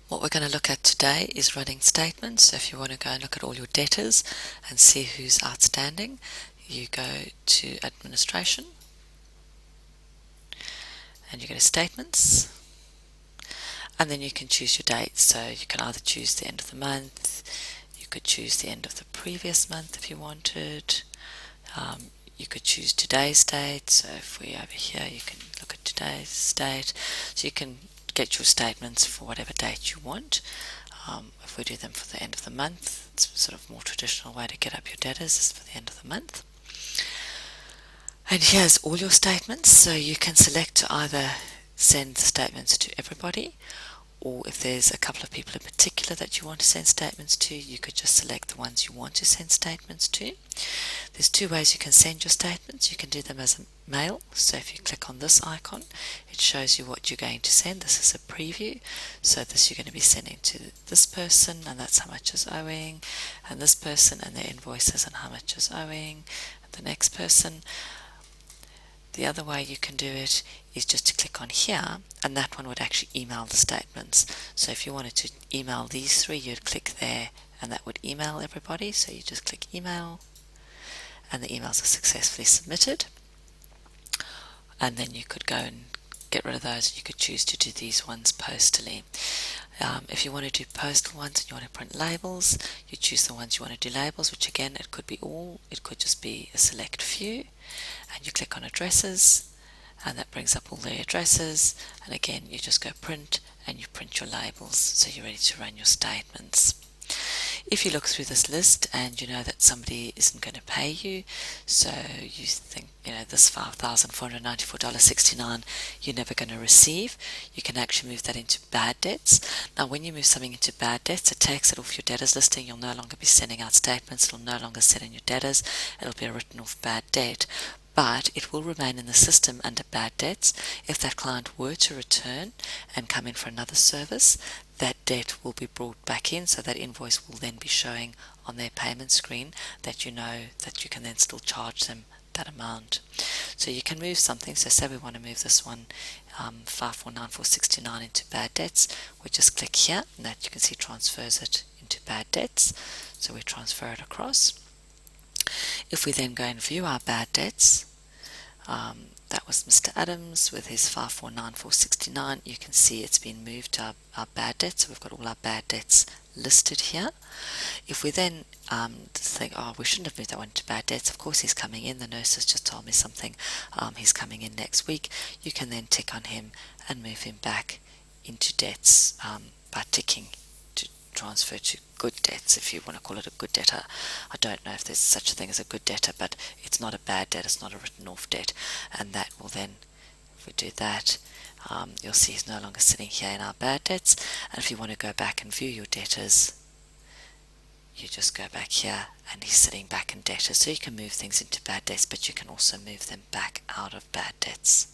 What we're going to look at today is running statements. So if you want to go and look at all your debtors and see who's outstanding, you go to Administration and you go to Statements, and then you can choose your dates. So you can either choose the end of the month, you could choose the end of the previous month if you wanted, you could choose today's date. So if we over here, you can look at today's date. So you can get your statements for whatever date you want. If we do them for the end of the month, it's sort of more traditional way to get up your debtors is for the end of the month. And here's all your statements, so you can select to either send the statements to everybody, or if there's a couple of people in particular that you want to send statements to, you could just select the ones you want to send statements to. There's two ways you can send your statements. You can do them as a mail, so if you click on this icon, it shows you what you're going to send. This is a preview, so this you're going to be sending to this person, and that's how much is owing, and this person and their invoices and how much is owing, and the next person. The other way you can do it is just to click on here, and that one would actually email the statements. So if you wanted to email these three, you'd click there and that would email everybody. So you just click email and the emails are successfully submitted. And then you could go and get rid of those. You could choose to do these ones postally. If you want to do postal ones and you want to print labels, you choose the ones you want to do labels, which again, it could be all, it could just be a select few, and you click on addresses, and that brings up all the addresses, and again, you just go print, and you print your labels, so you're ready to run your statements. If you look through this list and you know that somebody isn't going to pay you, so you think, this $5,494.69 you're never going to receive, you can actually move that into bad debts. Now, when you move something into bad debts, it takes it off your debtors listing. You'll no longer be sending out statements. It'll no longer sit in your debtors. It'll be a written off bad debt. But it will remain in the system under bad debts. If that client were to return and come in for another service, that debt will be brought back in, so that invoice will then be showing on their payment screen that you know that you can then still charge them that amount. So you can move something. So say we want to move this one 549,469 into bad debts. We just click here, and that you can see transfers it into bad debts. So we transfer it across. If we then go and view our bad debts, that was Mr. Adams with his 549,469. You can see it's been moved to our bad debts. So we've got all our bad debts listed here. If we then think, oh, we shouldn't have moved that one to bad debts, of course he's coming in, the nurse has just told me something, he's coming in next week, you can then tick on him and move him back into debts by ticking to transfer to good debts, if you want to call it a good debtor. I don't know if there's such a thing as a good debtor, but it's not a bad debt, it's not a written off debt, and that will then, if we do that, you'll see he's no longer sitting here in our bad debts. And if you want to go back and view your debtors, you just go back here and he's sitting back in debtors. So you can move things into bad debts, but you can also move them back out of bad debts.